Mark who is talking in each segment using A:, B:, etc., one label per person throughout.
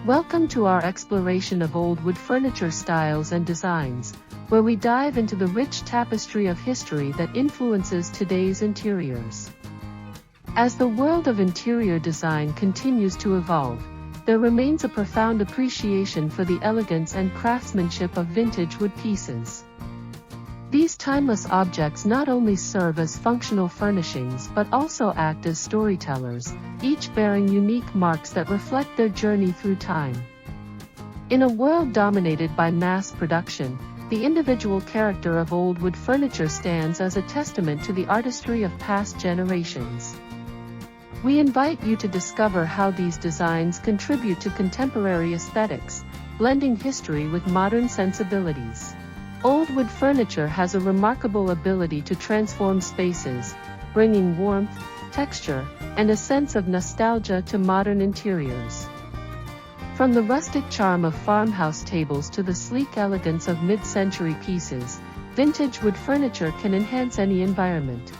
A: Welcome to our exploration of old wood furniture styles and designs, where we dive into the rich tapestry of history that influences today's interiors. As the world of interior design continues to evolve, there remains a profound appreciation for the elegance and craftsmanship of vintage wood pieces. These timeless objects not only serve as functional furnishings but also act as storytellers, each bearing unique marks that reflect their journey through time. In a world dominated by mass production, the individual character of old wood furniture stands as a testament to the artistry of past generations. We invite you to discover how these designs contribute to contemporary aesthetics, blending history with modern sensibilities. Old wood furniture has a remarkable ability to transform spaces, bringing warmth, texture, and a sense of nostalgia to modern interiors. From the rustic charm of farmhouse tables to the sleek elegance of mid-century pieces, vintage wood furniture can enhance any environment.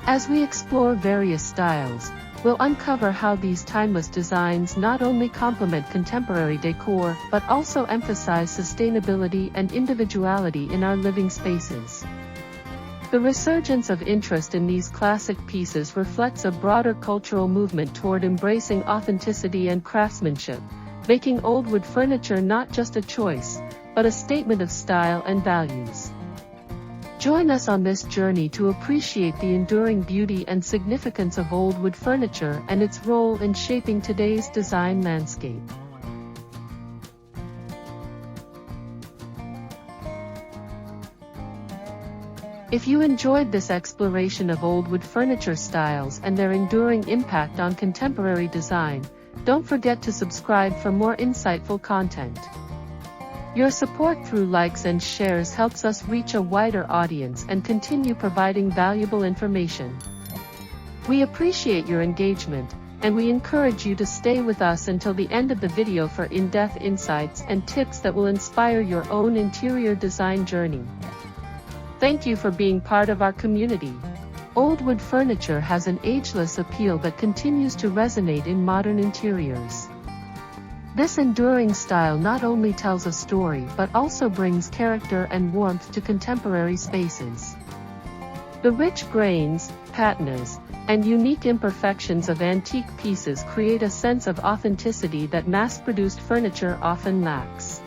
A: As we explore various styles, we'll uncover how these timeless designs not only complement contemporary decor but also emphasize sustainability and individuality in our living spaces. The resurgence of interest in these classic pieces reflects a broader cultural movement toward embracing authenticity and craftsmanship, making old wood furniture not just a choice, but a statement of style and values. Join us on this journey to appreciate the enduring beauty and significance of old wood furniture and its role in shaping today's design landscape. If you enjoyed this exploration of old wood furniture styles and their enduring impact on contemporary design, don't forget to subscribe for more insightful content. Your support through likes and shares helps us reach a wider audience and continue providing valuable information. We appreciate your engagement, and we encourage you to stay with us until the end of the video for in-depth insights and tips that will inspire your own interior design journey. Thank you for being part of our community. Old wood furniture has an ageless appeal that continues to resonate in modern interiors. This enduring style not only tells a story but also brings character and warmth to contemporary spaces. The rich grains, patinas, and unique imperfections of antique pieces create a sense of authenticity that mass-produced furniture often lacks.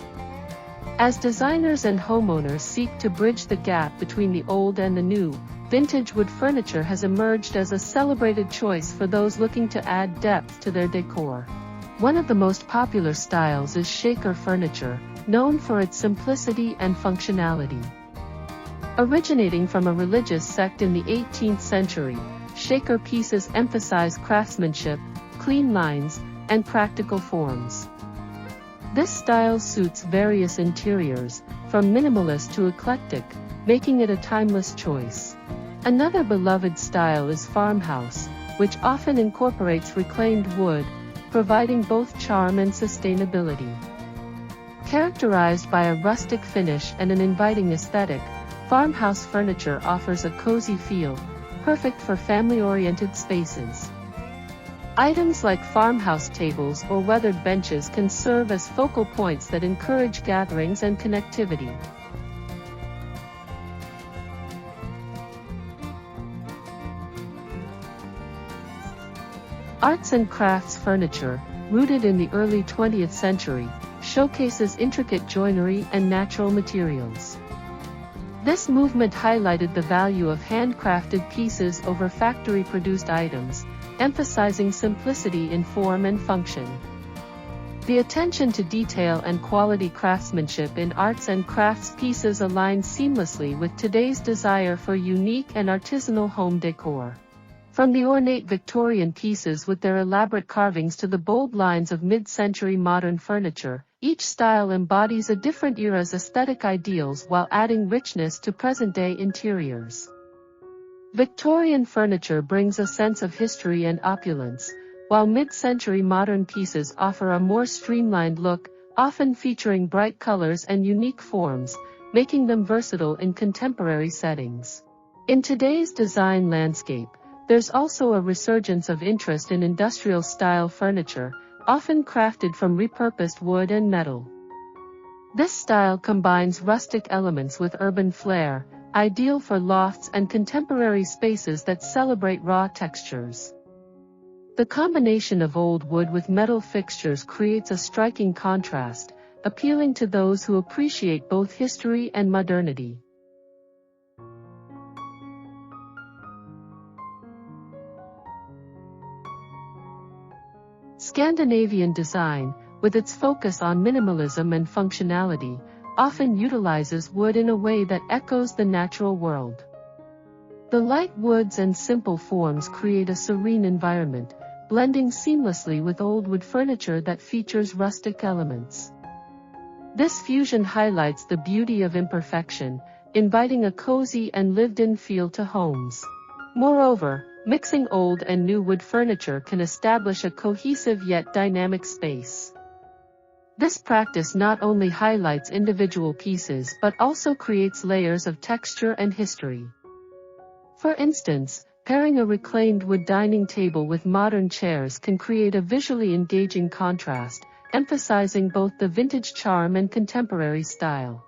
A: As designers and homeowners seek to bridge the gap between the old and the new, vintage wood furniture has emerged as a celebrated choice for those looking to add depth to their decor. One of the most popular styles is Shaker furniture, known for its simplicity and functionality. Originating from a religious sect in the 18th century, Shaker pieces emphasize craftsmanship, clean lines, and practical forms. This style suits various interiors, from minimalist to eclectic, making it a timeless choice. Another beloved style is farmhouse, which often incorporates reclaimed wood, providing both charm and sustainability. Characterized by a rustic finish and an inviting aesthetic, farmhouse furniture offers a cozy feel, perfect for family-oriented spaces. Items like farmhouse tables or weathered benches can serve as focal points that encourage gatherings and connectivity. Arts and crafts furniture, rooted in the early 20th century, showcases intricate joinery and natural materials. This movement highlighted the value of handcrafted pieces over factory-produced items, emphasizing simplicity in form and function. The attention to detail and quality craftsmanship in arts and crafts pieces aligns seamlessly with today's desire for unique and artisanal home decor. From the ornate Victorian pieces with their elaborate carvings to the bold lines of mid-century modern furniture, each style embodies a different era's aesthetic ideals while adding richness to present-day interiors. Victorian furniture brings a sense of history and opulence, while mid-century modern pieces offer a more streamlined look, often featuring bright colors and unique forms, making them versatile in contemporary settings. In today's design landscape, there's also a resurgence of interest in industrial-style furniture, often crafted from repurposed wood and metal. This style combines rustic elements with urban flair, ideal for lofts and contemporary spaces that celebrate raw textures. The combination of old wood with metal fixtures creates a striking contrast, appealing to those who appreciate both history and modernity. Scandinavian design, with its focus on minimalism and functionality, often utilizes wood in a way that echoes the natural world. The light woods and simple forms create a serene environment, blending seamlessly with old wood furniture that features rustic elements. This fusion highlights the beauty of imperfection, inviting a cozy and lived-in feel to homes. Moreover, mixing old and new wood furniture can establish a cohesive yet dynamic space. This practice not only highlights individual pieces but also creates layers of texture and history. For instance, pairing a reclaimed wood dining table with modern chairs can create a visually engaging contrast, emphasizing both the vintage charm and contemporary style.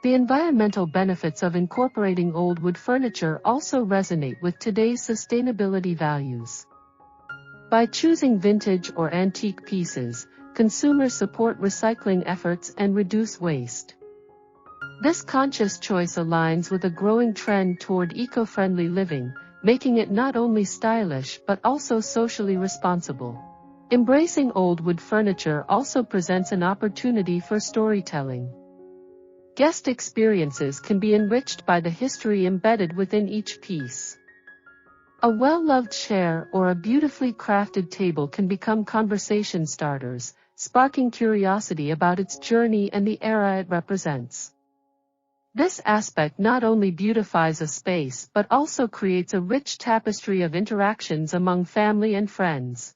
A: The environmental benefits of incorporating old wood furniture also resonate with today's sustainability values. By choosing vintage or antique pieces, consumers support recycling efforts and reduce waste. This conscious choice aligns with a growing trend toward eco-friendly living, making it not only stylish but also socially responsible. Embracing old wood furniture also presents an opportunity for storytelling. Guest experiences can be enriched by the history embedded within each piece. A well-loved chair or a beautifully crafted table can become conversation starters, sparking curiosity about its journey and the era it represents. This aspect not only beautifies a space but also creates a rich tapestry of interactions among family and friends.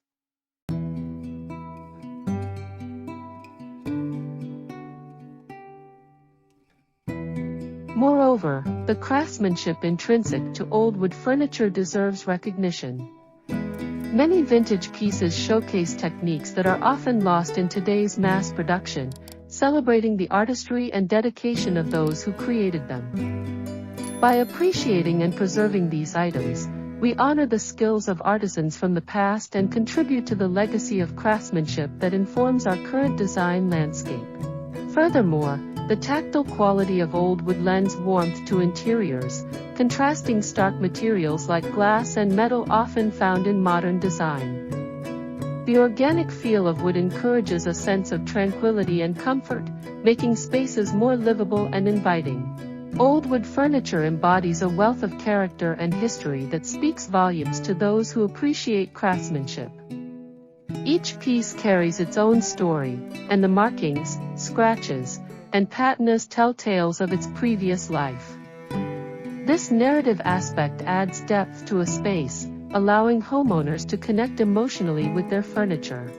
A: Moreover, the craftsmanship intrinsic to old wood furniture deserves recognition. Many vintage pieces showcase techniques that are often lost in today's mass production, celebrating the artistry and dedication of those who created them. By appreciating and preserving these items, we honor the skills of artisans from the past and contribute to the legacy of craftsmanship that informs our current design landscape. Furthermore, the tactile quality of old wood lends warmth to interiors, contrasting stark materials like glass and metal often found in modern design. The organic feel of wood encourages a sense of tranquility and comfort, making spaces more livable and inviting. Old wood furniture embodies a wealth of character and history that speaks volumes to those who appreciate craftsmanship. Each piece carries its own story, and the markings, scratches, and patinas tell tales of its previous life. This narrative aspect adds depth to a space, allowing homeowners to connect emotionally with their furniture.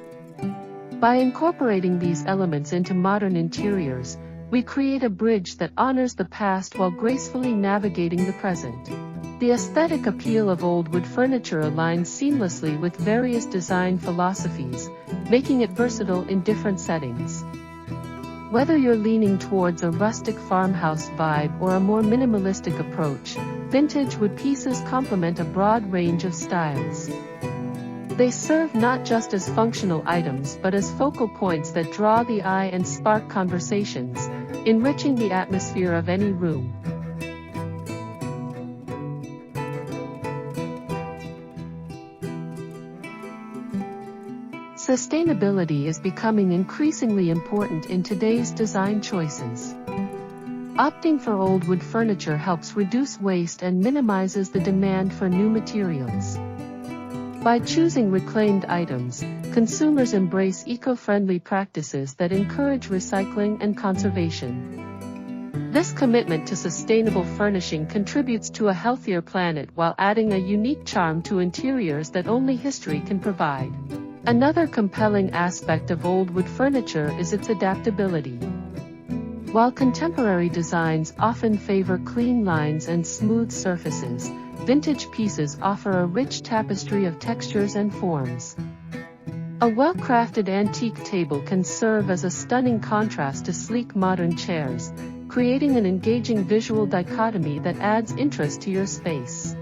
A: By incorporating these elements into modern interiors, we create a bridge that honors the past while gracefully navigating the present. The aesthetic appeal of old wood furniture aligns seamlessly with various design philosophies, making it versatile in different settings. Whether you're leaning towards a rustic farmhouse vibe or a more minimalistic approach, vintage wood pieces complement a broad range of styles. They serve not just as functional items but as focal points that draw the eye and spark conversations, enriching the atmosphere of any room. Sustainability is becoming increasingly important in today's design choices. Opting for old wood furniture helps reduce waste and minimizes the demand for new materials. By choosing reclaimed items, consumers embrace eco-friendly practices that encourage recycling and conservation. This commitment to sustainable furnishing contributes to a healthier planet while adding a unique charm to interiors that only history can provide. Another compelling aspect of old wood furniture is its adaptability. While contemporary designs often favor clean lines and smooth surfaces, vintage pieces offer a rich tapestry of textures and forms. A well-crafted antique table can serve as a stunning contrast to sleek modern chairs, creating an engaging visual dichotomy that adds interest to your space.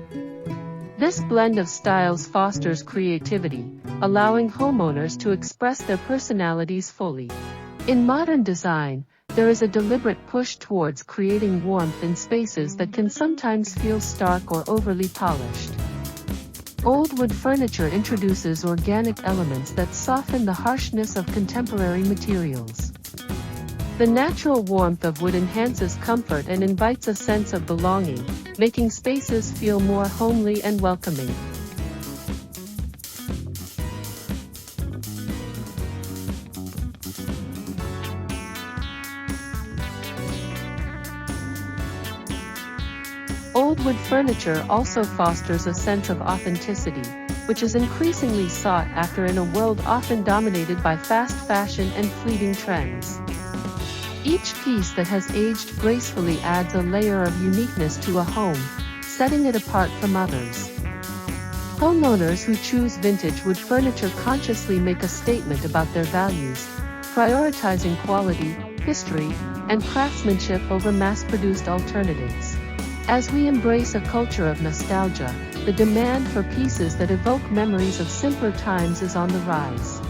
A: This blend of styles fosters creativity, allowing homeowners to express their personalities fully. In modern design, there is a deliberate push towards creating warmth in spaces that can sometimes feel stark or overly polished. Old wood furniture introduces organic elements that soften the harshness of contemporary materials. The natural warmth of wood enhances comfort and invites a sense of belonging, making spaces feel more homely and welcoming. Old wood furniture also fosters a sense of authenticity, which is increasingly sought after in a world often dominated by fast fashion and fleeting trends. Each piece that has aged gracefully adds a layer of uniqueness to a home, setting it apart from others. Homeowners who choose vintage wood furniture consciously make a statement about their values, prioritizing quality, history, and craftsmanship over mass-produced alternatives. As we embrace a culture of nostalgia, the demand for pieces that evoke memories of simpler times is on the rise.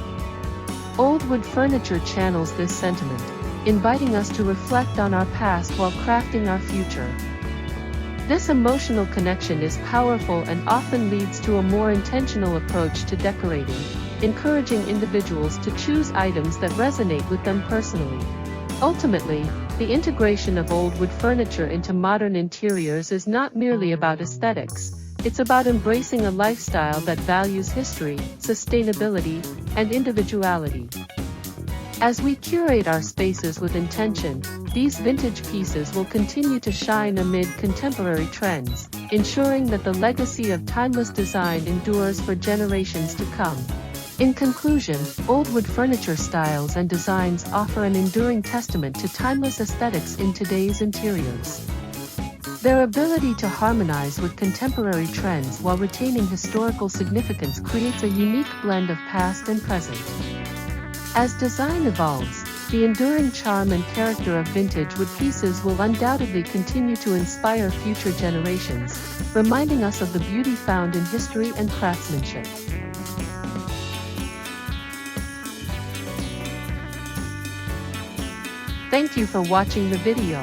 A: Old wood furniture channels this sentiment, inviting us to reflect on our past while crafting our future. This emotional connection is powerful and often leads to a more intentional approach to decorating, encouraging individuals to choose items that resonate with them personally. Ultimately, the integration of old wood furniture into modern interiors is not merely about aesthetics, it's about embracing a lifestyle that values history, sustainability, and individuality. As we curate our spaces with intention, these vintage pieces will continue to shine amid contemporary trends, ensuring that the legacy of timeless design endures for generations to come. In conclusion, old wood furniture styles and designs offer an enduring testament to timeless aesthetics in today's interiors. Their ability to harmonize with contemporary trends while retaining historical significance creates a unique blend of past and present. As design evolves, the enduring charm and character of vintage wood pieces will undoubtedly continue to inspire future generations, reminding us of the beauty found in history and craftsmanship. Thank you for watching the video.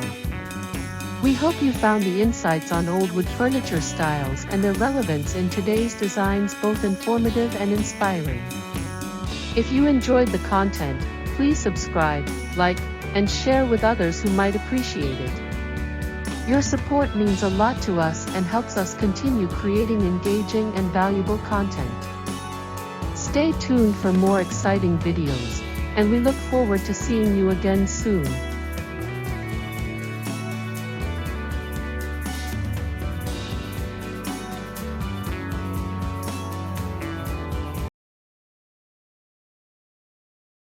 A: We hope you found the insights on old wood furniture styles and their relevance in today's designs both informative and inspiring. If you enjoyed the content, please subscribe, like, and share with others who might appreciate it. Your support means a lot to us and helps us continue creating engaging and valuable content. Stay tuned for more exciting videos, and we look forward to seeing you again soon.